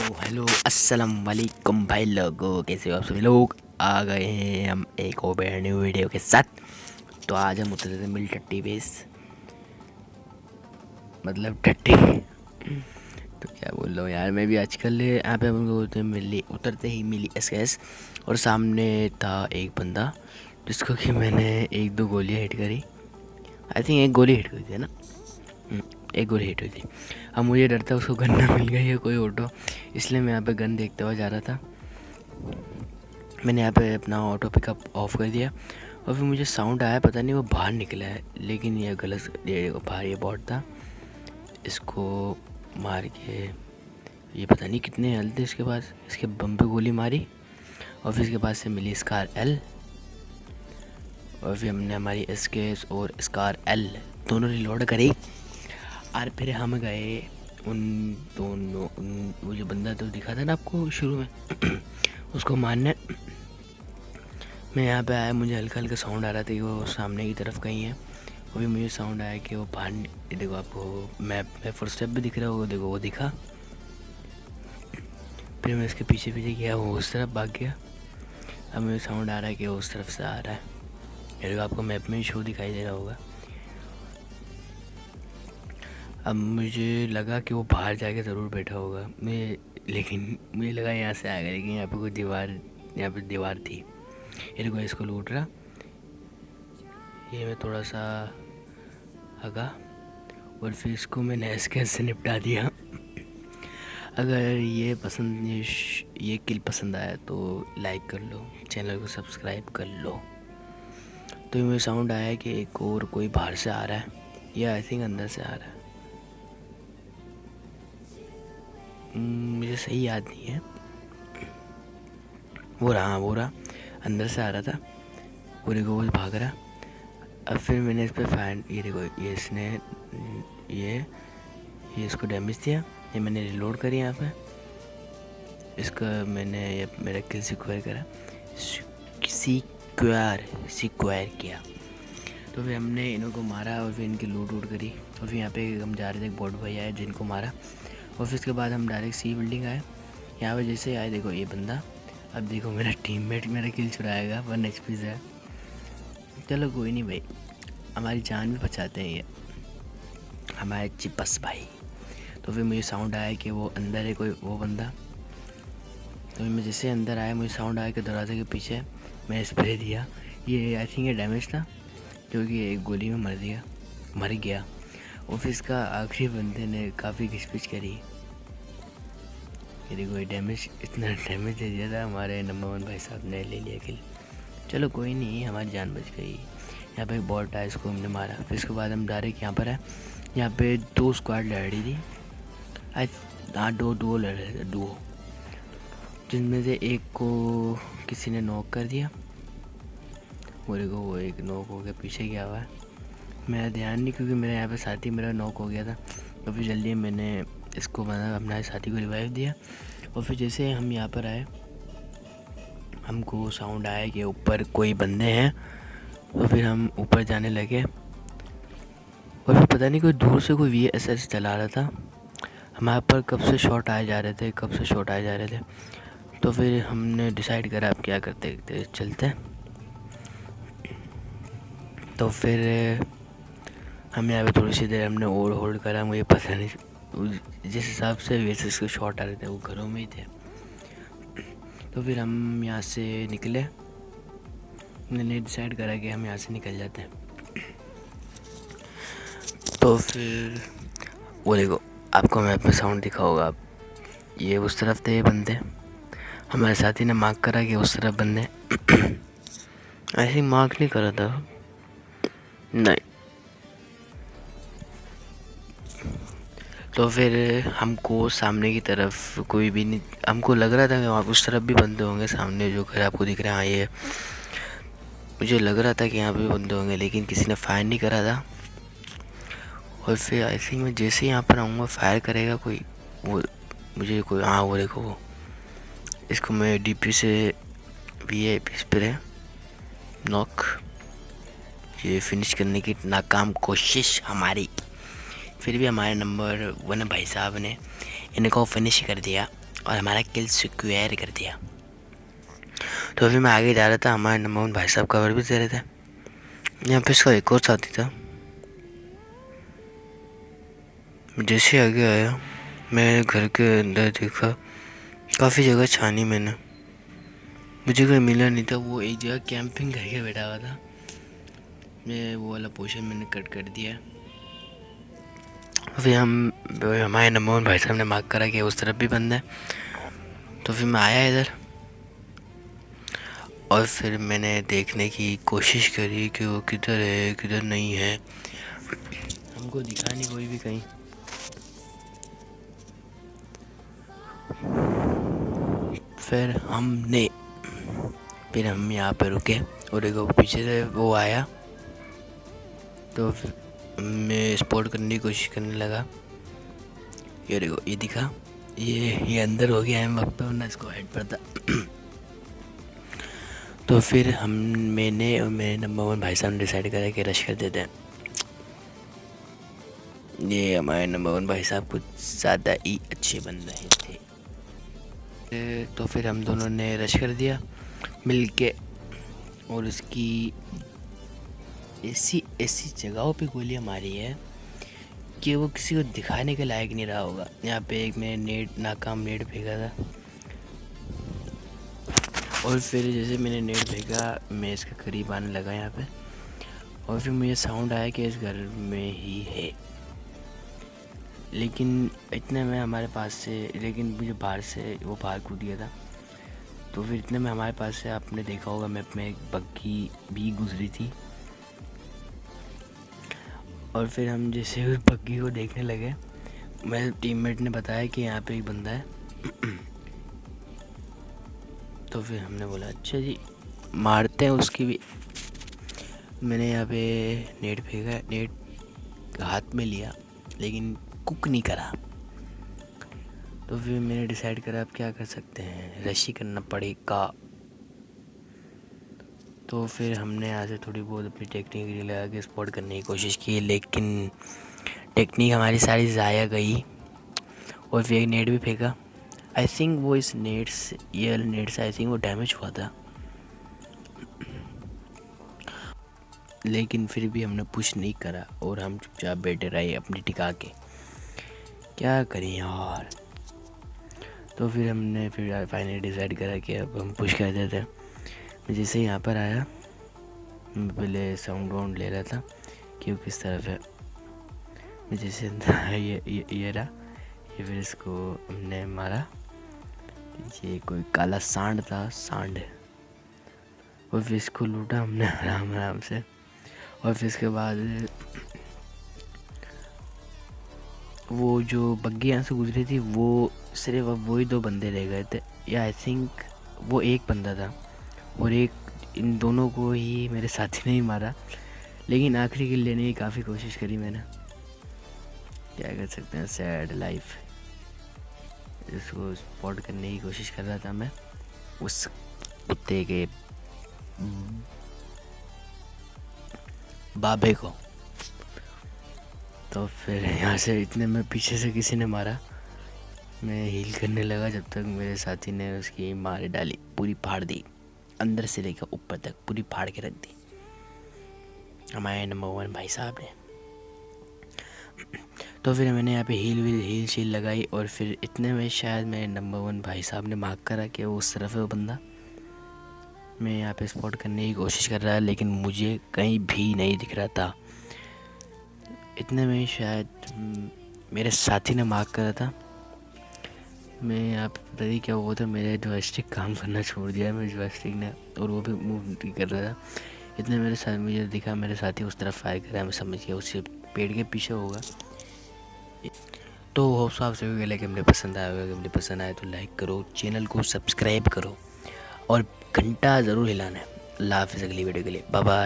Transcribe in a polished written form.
Hello अस्सलाम वालेकुम भाई लोगों, कैसे हो आप सभी लोग। आ गए हैं हम एक और ब्रांड न्यू वीडियो के साथ। तो आज हम उतरे थे मिल टट्टी बेस, मतलब टट्टी तो क्या बोल रहा हूँ यार, मैं भी आजकल यहाँ पे हम लोग उतरते ही मिली एसकेएस, और सामने था एक बंदा जिसको कि मैंने एक दो गोलियाँ हिट करी। आई थिंक एक गोली हिट करी थी ना, एक गोली हिट हुई थी। अब मुझे डर था उसको गन ना मिल गई है कोई ऑटो, इसलिए मैं यहाँ पे गन देखते हुए जा रहा था। मैंने यहाँ पे अपना ऑटो पिकअप ऑफ कर दिया और फिर मुझे साउंड आया, पता नहीं वो बाहर निकला है, लेकिन ये गलत, ये बाहर ये बॉट था। इसको मार के ये पता नहीं कितने हेल्थ थे इसके पास, इसके बम पे गोली मारी और फिर इसके पास से मिली स्कार एल, और फिर हमने हमारी एसकेएस और स्कार एल दोनों रिलोड करी। और फिर हम गए उन दोनों वो जो बंदा तो दिखा था ना आपको शुरू में उसको मारने। मैं यहाँ पे आया, मुझे हल्का हल्का साउंड आ रहा था कि वो सामने की तरफ कहीं है, और भी मुझे साउंड आया कि वो बाहर, देखो आपको मैप में फुटस्टेप भी दिख रहा होगा, देखो वो दिखा। फिर मैं इसके पीछे पीछे गया, वो उस तरफ भाग गया। अब मुझे साउंड आ रहा है कि वो उस तरफ से आ रहा है, देखो आपको मैप में शो दिखाई दे रहा होगा। अब मुझे लगा कि वो बाहर जाके ज़रूर बैठा होगा, लेकिन मुझे लगा यहाँ से आ गया, लेकिन यहाँ पे कोई दीवार, यहाँ पे दीवार थी। ये देखो इसको लूट रहा, ये मैं थोड़ा सा हगा और फिर इसको मैंने एसकेएस से निपटा दिया। अगर ये पसंद, ये किल पसंद आया तो लाइक कर लो, चैनल को सब्सक्राइब कर लो। तो मुझे साउंड आया कि एक और कोई बाहर से आ रहा है, या आई थिंक अंदर से आ रहा है, मुझे सही याद नहीं है। वो रहा अंदर से आ रहा था, पूरे को वो भाग रहा। अब फिर मैंने इस पर फायर, ये देखो ये इसने ये इसको डैमेज दिया, ये मैंने रिलोड करी यहाँ पे, इसका मैंने ये मेरा किल सिक्वायर करा, सिक्वायर किया। तो फिर हमने इन्हों को मारा और फिर इनकी लूट वूट करी, और फिर यहाँ पे हम जा रहे थे, एक बोट भाई आए जिनको मारा, और फिर उसके बाद हम डायरेक्ट सी बिल्डिंग आए। यहाँ पे जैसे आए, देखो ये बंदा, अब देखो मेरा टीममेट मेरा किल चुराएगा 1 HP से। चलो कोई नहीं भाई, हमारी जान भी बचाते हैं ये हमारे चिपस भाई। तो फिर मुझे साउंड आया कि वो अंदर है कोई, वो बंदा। तो मैं जैसे अंदर आया, मुझे साउंड आया कि दरवाजे के पीछे, मैं स्प्रे दिया, ये आई थिंक ये डैमेज था क्योंकि एक गोली में मर गया। और फिर इसका आखिरी बंदे ने काफ़ी घिसपिच करी, ये देखो डैमेज, इतना डैमेज दे दिया था, हमारे नंबर 1 भाई साहब ने ले लिया किल। चलो कोई नहीं, हमारी जान बच गई। यहाँ पे एक बॉट आया, इसको हमने मारा। फिर उसके बाद हम डायरेक्ट यहाँ पर है, यहाँ पे 2 स्क्वाड लड़ी थी, हाँ 2 लड़ रहे थे, 2, जिनमें से एक को किसी ने नॉक कर दिया, वो देखो वो एक नॉक हो गया, पीछे गया हुआ है, मेरा ध्यान नहीं क्योंकि मेरे यहाँ पे साथी मेरा नॉक हो गया था। तो फिर जल्दी मैंने इसको, मतलब अपना साथी को रिवाइव दिया। और फिर जैसे हम यहाँ पर आए, हमको साउंड आया कि ऊपर कोई बंदे हैं, तो फिर हम ऊपर जाने लगे। और फिर पता नहीं कोई दूर से कोई VSS चला रहा था, हमारे पर कब से शॉट आए जा रहे थे। तो फिर हमने डिसाइड करा अब क्या करते थे, चलते। तो फिर हम यहाँ पे थोड़ी सी देर हमने और होल्ड करा, मुझे पता नहीं जिस हिसाब से VSS के शॉट आ रहे थे वो घरों में ही थे। तो फिर हम यहाँ से निकले, मैंने डिसाइड करा कि हम यहाँ से निकल जाते हैं। तो फिर वो देखो, आपको मैप में साउंड दिखा होगा, आप ये उस तरफ थे ये बंदे, हमारे साथी ने मार्क करा कि उस तरफ बंदे ऐसे मार्क नहीं करा था, नहीं। तो फिर हमको सामने की तरफ कोई भी नहीं, हमको लग रहा था कि वहाँ उस तरफ भी बंदे होंगे, सामने जो घर आपको दिख रहा है, हाँ ये मुझे लग रहा था कि यहाँ पे भी बंदे होंगे, लेकिन किसी ने फायर नहीं करा था। और फिर आई थिंक मैं जैसे ही यहाँ पर आऊँगा फायर करेगा कोई, वो मुझे कोई, हाँ वो देखो वो, इसको मैं DP से VIP स्प्रे नॉक, ये फिनिश करने की नाकाम कोशिश हमारी। फिर भी हमारे नंबर 1 भाई साहब ने इनको फिनिश कर दिया। और हमारा किल सिक्योर कर दिया। तो अभी मैं आगे जा रहा था, हमारे नंबर 1 भाई साहब कवर भी दे रहे थे। यहाँ पे इसका एक और साथी था। जैसे आगे आया, मैं घर के अंदर देखा, काफ़ी जगह छानी मैंने, मुझे कोई मिला नहीं था। वो एक जगह कैंपिंग करके बैठा हुआ था। मैं वो वाला पोर्शन मैंने कट कर दिया। फिर हमारे नंबर 1 भाई साहब ने मार्क करा कि उस तरफ भी बंद है। तो फिर मैं आया इधर और फिर मैंने देखने की कोशिश करी कि वो किधर है किधर नहीं है। हमको दिखा नहीं कोई भी कहीं। फिर हम यहाँ पे रुके और एक पीछे से वो आया, तो मैं स्पॉट करने की कोशिश करने लगा। ये देखो, ये दिखा, ये अंदर हो गया है वक्त, वरना इसको हेड पर था। तो फिर मैंने और मेरे नंबर 1 भाई साहब ने डिसाइड करा कि रश कर देते हैं। ये हमारे नंबर 1 भाई साहब कुछ ज़्यादा ही अच्छे बन रहे थे। तो फिर हम दोनों ने रश कर दिया मिल के, और उसकी ऐसी जगहों पे गोलियां मारी है कि वो किसी को दिखाने के लायक नहीं रहा होगा। यहाँ पे एक मैंने नाकाम नेट फेंका था, और फिर जैसे मैंने नेट फेंका, मैं इसके करीब आने लगा यहाँ पे, और फिर मुझे साउंड आया कि इस घर में ही है। लेकिन इतने में हमारे पास से, लेकिन मुझे बाहर से वो बाहर कूद गया था। तो फिर इतने में हमारे पास से, आपने देखा होगा मैप में, एक बग्गी भी गुजरी थी। और फिर हम जैसे उस बग्गी को देखने लगे, मेरे टीममेट ने बताया कि यहाँ पे एक बंदा है। तो फिर हमने बोला अच्छा जी, मारते हैं उसकी भी। मैंने यहाँ पे नेट फेंका, नेट हाथ में लिया, लेकिन कुक नहीं करा। तो फिर मैंने डिसाइड करा अब क्या कर सकते हैं, रशी करना पड़ेगा। तो फिर हमने यहाँ से थोड़ी बहुत अपनी टेक्निक लगा के स्पॉट करने की कोशिश की, लेकिन टेक्निक हमारी सारी ज़ाया गई। और फिर एक नेट भी फेंका। आई थिंक वो इस नेट से, ये नेट से आई थिंक वो डैमेज हुआ था, लेकिन फिर भी हमने पुश नहीं करा और हम चुपचाप बैठे रहे अपनी टिका के। क्या करें यार। तो फिर हमने फाइनली डिसाइड करा कि अब हम पुश कर देते हैं। मैं जैसे यहाँ पर आया, मैं पहले साउंड वाउंड ले रहा था कि वो किस तरफ है। मैं जैसे ये रहा, ये फिर इसको हमने मारा। ये कोई काला सांड था, सांड है। और फिर इसको लूटा हमने आराम से। और फिर इसके बाद वो जो बग्गी यहाँ से गुजरी थी, वो सिर्फ अब वही 2 बंदे रह गए थे, या आई थिंक वो एक बंदा था, और एक, इन दोनों को ही मेरे साथी ने ही मारा। लेकिन आखिरी किल लेने की काफ़ी कोशिश करी मैंने, क्या कर सकते हैं, सैड लाइफ। इसको स्पॉट करने की कोशिश कर रहा था मैं, उस कुत्ते के बाबे को। तो फिर यहाँ से इतने में पीछे से किसी ने मारा, मैं हील करने लगा, जब तक मेरे साथी ने उसकी मार डाली, पूरी फाड़ दी, अंदर से लेकर ऊपर तक पूरी फाड़ के रख दी हमारे नंबर 1 भाई साहब ने। तो फिर मैंने यहाँ पे हील शील लगाई, और फिर इतने में शायद मेरे नंबर 1 भाई साहब ने मार्क करा कि वो उस तरफ है वो बंदा। मैं यहाँ पे स्पॉट करने की कोशिश कर रहा है, लेकिन मुझे कहीं भी नहीं दिख रहा था। इतने में शायद मेरे साथी ने मार्क करा था। मैं यहाँ पे पता नहीं क्या हुआ था, मेरे जॉयस्टिक काम करना छोड़ दिया मेरे जॉयस्टिक ने, और वो भी मूव नहीं कर रहा था। इतने मेरे साथ मुझे दिखा मेरे साथी उस तरफ फायर कर रहा है, मैं समझ गया उससे पेड़ के पीछे होगा। तो होप्स आप सभी को गेम पसंद आया होगा। गेम पसंद आए तो लाइक करो, चैनल को सब्सक्राइब करो, और घंटा ज़रूर हिलाना है। अल्लाह हाफ़िज़, अगली वीडियो के लिए बाय बाय।